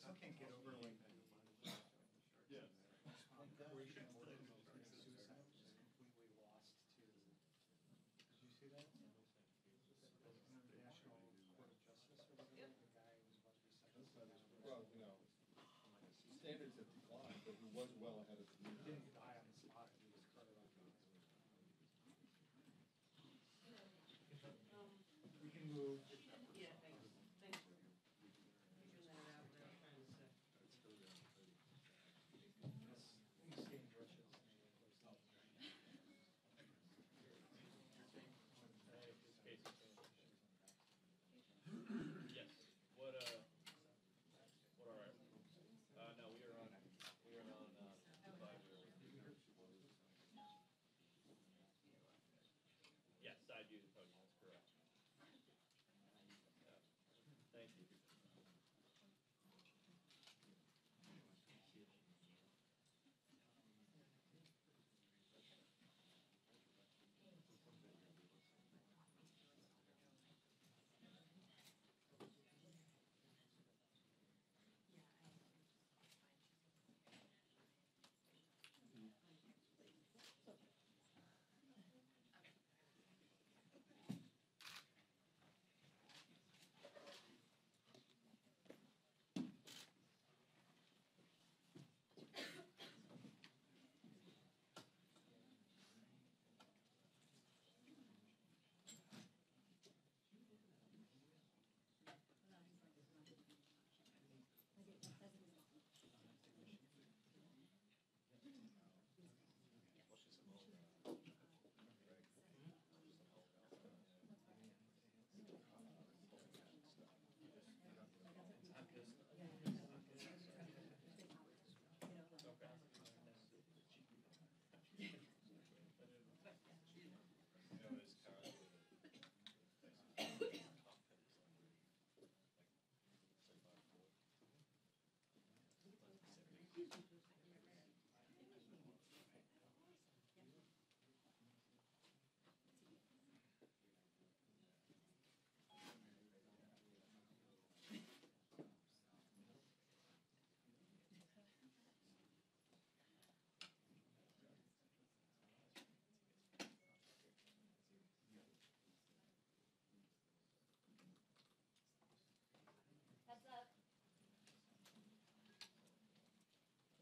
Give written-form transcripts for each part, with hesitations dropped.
still can't get over like Yeah. desperation of suicide, which is completely lost to. Did you see that? International Court of Justice or whatever. The guy was about to be sentenced. Well, standards have declined, but he was well ahead of the He game. didn't die on the spot. He was carted off. We can move. Yeah, thanks. Thanks for figuring that out without trying to say. He's seeing riches. Yes. What all right. No, we are on 5-0. Yes, side view of the podium, that's correct. Yeah. Thank you.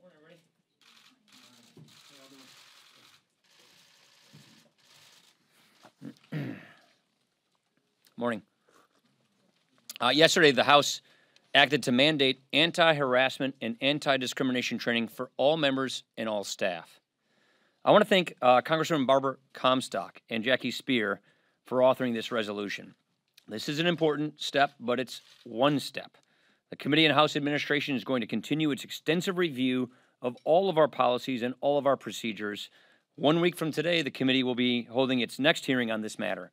Morning, everybody. Morning. Yesterday, the House acted to mandate anti-harassment and anti-discrimination training for all members and all staff. I want to thank Congresswoman Barbara Comstock and Jackie Spear for authoring this resolution. This is an important step, but it's one step. The Committee on House Administration is going to continue its extensive review of all of our policies and all of our procedures. 1 week from today, the committee will be holding its next hearing on this matter.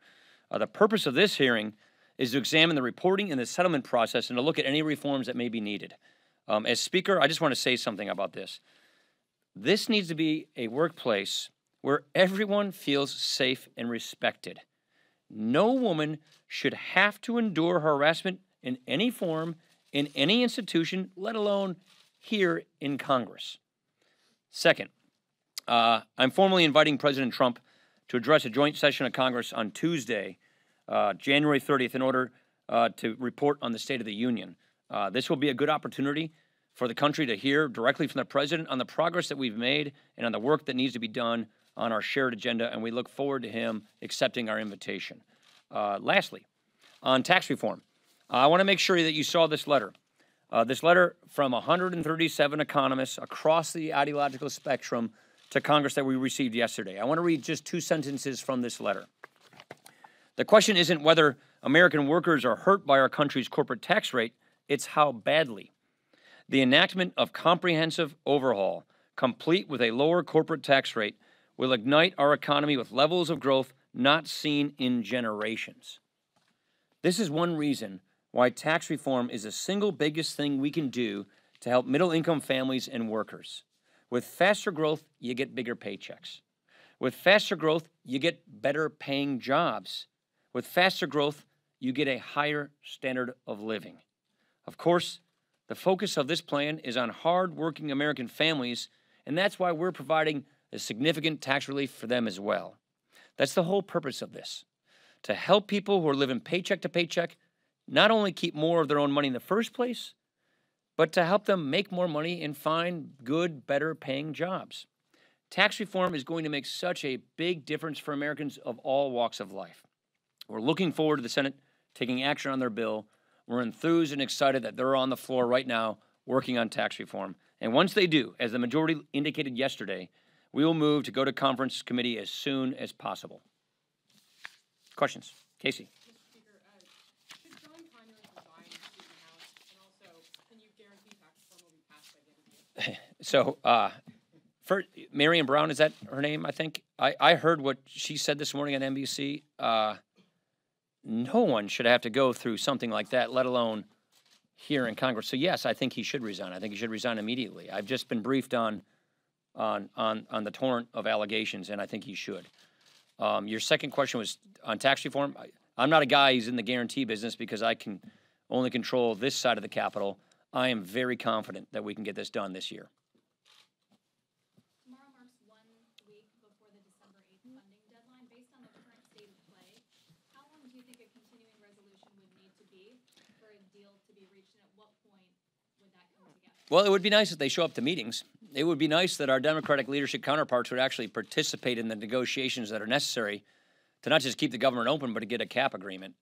The purpose of this hearing is to examine the reporting and the settlement process and to look at any reforms that may be needed. As Speaker, I just want to say something about this. This needs to be a workplace where everyone feels safe and respected. No woman should have to endure harassment in any form, in any institution, let alone here in Congress. Second, I'm formally inviting President Trump to address a joint session of Congress on Tuesday, January 30th, in order to report on the State of the Union. This will be a good opportunity for the country to hear directly from the President on the progress that we've made and on the work that needs to be done on our shared agenda, and we look forward to him accepting our invitation. Lastly, on tax reform, I want to make sure that you saw this letter. This letter from 137 economists across the ideological spectrum to Congress that we received yesterday. I want to read just 2 sentences from this letter. The question isn't whether American workers are hurt by our country's corporate tax rate, it's how badly. The enactment of comprehensive overhaul, complete with a lower corporate tax rate, will ignite our economy with levels of growth not seen in generations. This is one reason why tax reform is the single biggest thing we can do to help middle-income families and workers. With faster growth, you get bigger paychecks. With faster growth, you get better paying jobs. With faster growth, you get a higher standard of living. Of course, The focus of this plan is on hard-working American families, and that's why we're providing a significant tax relief for them as well. That's the whole purpose of this, to help people who are living paycheck to paycheck not only keep more of their own money in the first place, but to help them make more money and find good, better paying jobs. Tax reform is going to make such a big difference for Americans of all walks of life. We're looking forward to the Senate taking action on their bill. We're enthused and excited that they're on the floor right now working on tax reform. And once they do, as the majority indicated yesterday, we will move to go to conference committee as soon as possible. Questions? Casey. Mr. Speaker, should John Conyers resign to Speaker of the House? And also, can you guarantee tax reform will be passed by the end of the year? So, Marion Brown, is that her name, I think? I heard what she said this morning on NBC. No one should have to go through something like that, let alone here in Congress. So, yes, I think he should resign. I think he should resign immediately. I've just been briefed on the torrent of allegations, and I think he should. Your second question was on tax reform. I'm not a guy who's in the guarantee business because I can only control this side of the Capitol. I am very confident that we can get this done this year. Tomorrow marks 1 week before the December 8th funding deadline. Based on the current state of play, how long do you think a continuing resolution would need to be for a deal to be reached, and at what point would that come together? Well, it would be nice if they show up to meetings. It would be nice that our Democratic leadership counterparts would actually participate in the negotiations that are necessary to not just keep the government open, but to get a cap agreement.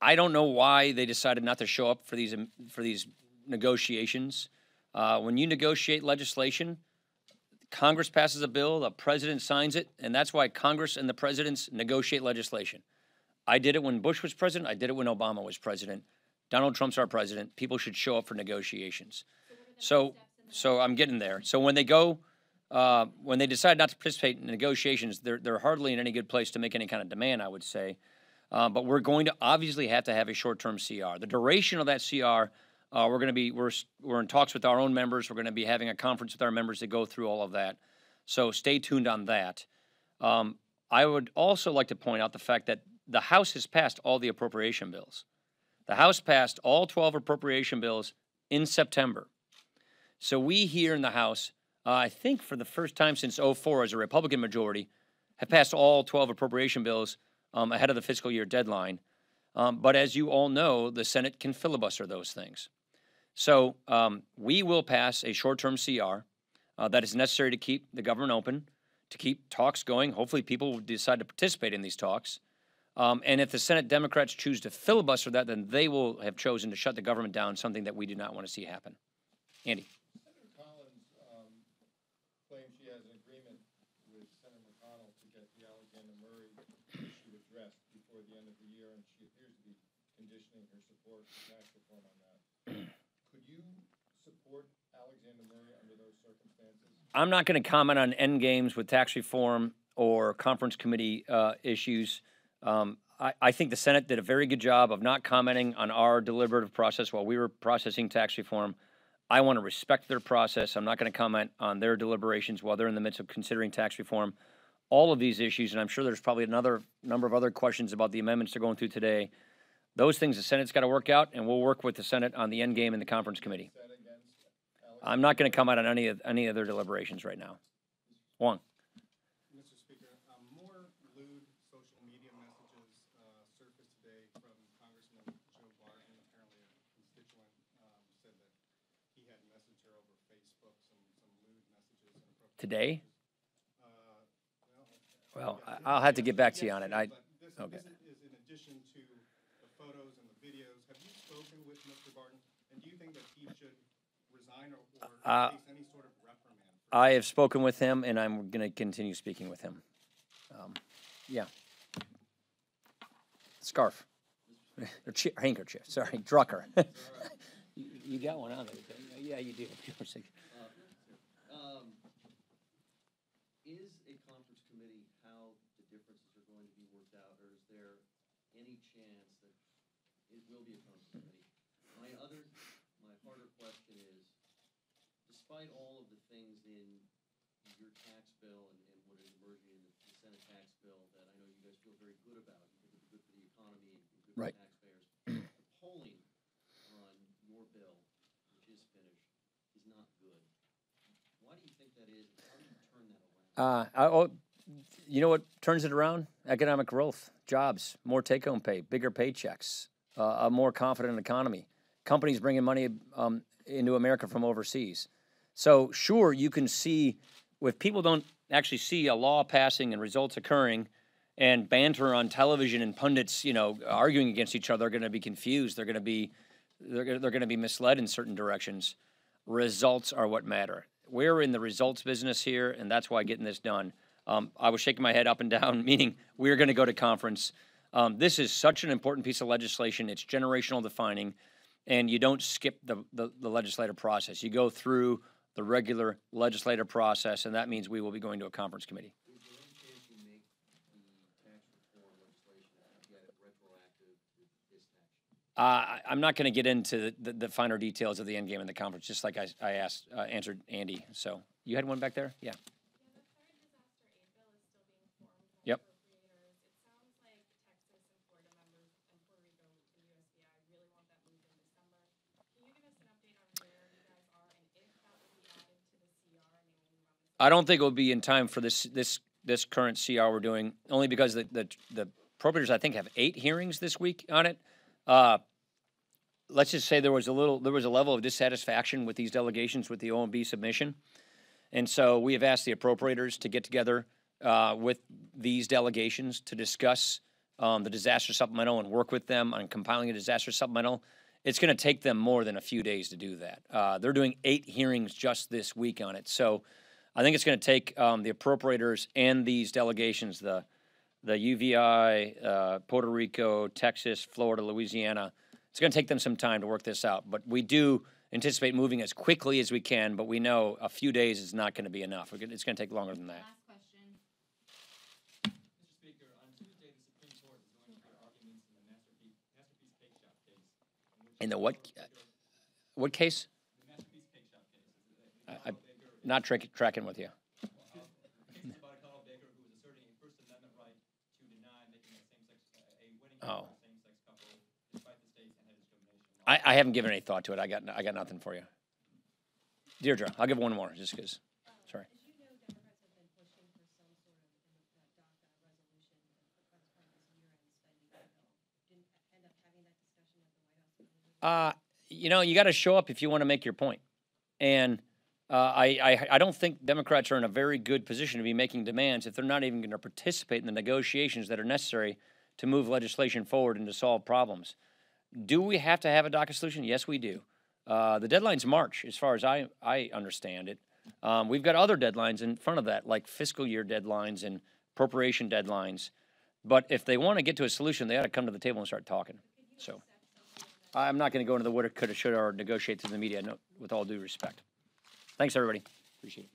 I don't know why they decided not to show up for these negotiations. When you negotiate legislation, Congress passes a bill, the president signs it, and that's why Congress and the presidents negotiate legislation. I did it when Bush was president. I did it when Obama was president. Donald Trump's our president. People should show up for negotiations. So I'm getting there. So when they decide not to participate in negotiations, they're hardly in any good place to make any kind of demand, I would say. But we're going to obviously have to have a short-term CR. The duration of that CR, we're in talks with our own members. We're going to be having a conference with our members to go through all of that. So stay tuned on that. I would also like to point out the fact that the House has passed all the appropriation bills. The House passed all 12 appropriation bills in September. So we here in the House, I think for the first time since '04 as a Republican majority, have passed all 12 appropriation bills ahead of the fiscal year deadline. But as you all know, the Senate can filibuster those things. So we will pass a short-term CR that is necessary to keep the government open, to keep talks going. Hopefully people will decide to participate in these talks. And if the Senate Democrats choose to filibuster that, then they will have chosen to shut the government down, something that we do not want to see happen. Andy. Senator Collins claims she has an agreement with Senator McConnell to get the Alexander Murray issue addressed before the end of the year, and she appears to be conditioning her support for tax reform on that. Could you support Alexander Murray under those circumstances? I'm not going to comment on end games with tax reform or conference committee issues. I think the Senate did a very good job of not commenting on our deliberative process while we were processing tax reform. I want to respect their process. I'm not going to comment on their deliberations while they're in the midst of considering tax reform. All of these issues, and I'm sure there's probably another number of other questions about the amendments they're going through today. Those things the Senate's got to work out, and we'll work with the Senate on the end game in the conference committee. I'm not going to comment on any of their deliberations right now. Wong. Mr. Speaker, more lewd social media messages surfaced today from Congressman Joe Barton. Apparently a constituent said that he had messaged her over Facebook some lewd messages. Today? Well, I'll have to get back to you on it. Okay. This is in addition to the photos and the videos. Have you spoken with Mr. Barton, and do you think that he should resign or face any sort of reprimand? I have spoken with him, and I'm going to continue speaking with him. Yeah. Scarf. Or handkerchief. Sorry, Drucker. You got one on there. Yeah, you do. Is a conference committee how the differences are going to be worked out, or is there any chance that it will be a conference committee? My harder question is, despite all of the things in your tax bill and what is emerging in the Senate tax bill that I know you guys feel very good about, because it's good for the economy and good for Right. taxpayers, the polling on your bill do you think that is? How do you turn that around? You know what turns it around? Economic growth, jobs, more take-home pay, bigger paychecks, a more confident economy, companies bringing money into America from overseas. So sure, you can see if people don't actually see a law passing and results occurring, and banter on television and pundits, arguing against each other, are going to be confused. They're going to be misled in certain directions. Results are what matter. We're in the results business here, and that's why getting this done. I was shaking my head up and down, meaning we're going to go to conference. This is such an important piece of legislation. It's generational defining, and you don't skip the legislative process. You go through the regular legislative process, and that means we will be going to a conference committee. Is there any chance you make the tax reform legislation and get it retroactive to this tax year? I'm not going to get into the finer details of the end game in the conference, just like I answered Andy. So you had one back there? Yeah. Yeah, the third disaster aid bill is still being formed. Yep. For appropriators. It sounds like Texas and Florida members and Puerto Rico and USVI really want that moved in December. Can you give us an update on where you guys are and if that will be added to the CR and they will move on this? I don't think it will be in time for this current CR we're doing, only because the appropriators, I think, have 8 hearings this week on it. Let's just say there was a level of dissatisfaction with these delegations with the OMB submission, and so we have asked the appropriators to get together with these delegations to discuss the disaster supplemental and work with them on compiling a disaster supplemental. It's going to take them more than a few days to do that. They're doing 8 hearings just this week on it, so I think it's going to take the appropriators and these delegations, the UVI, Puerto Rico, Texas, Florida, Louisiana. It's going to take them some time to work this out, but we do anticipate moving as quickly as we can, but we know a few days is not going to be enough. It's going to take longer than that. Last question. Mr. Speaker, on Tuesday, the Supreme Court is going to hear arguments in the Masterpiece Cake Shop case. In the what case? The Masterpiece Cake Shop case. I'm not tracking with you. The case is about a Carl Baker who was asserting a First Amendment right to deny making a wedding Oh. for a same-sex couple, despite the state's anti-discrimination law. I haven't given any thought to it. I got nothing for you. Deirdre, I'll give one more just because. Sorry. As you know, Democrats have been pushing for some sort of DACA resolution as part of this year-end spending bill. Didn't end up having that discussion at the White House. You got to show up if you want to make your point. And I don't think Democrats are in a very good position to be making demands if they're not even going to participate in the negotiations that are necessary to move legislation forward and to solve problems. Do we have to have a DACA solution? Yes, we do. The deadline's March, as far as I understand it. We've got other deadlines in front of that, like fiscal year deadlines and appropriation deadlines. But if they want to get to a solution, they ought to come to the table and start talking. So I'm not going to go into the woulda, coulda, shoulda, or negotiate through the media, no, with all due respect. Thanks, everybody. Appreciate it.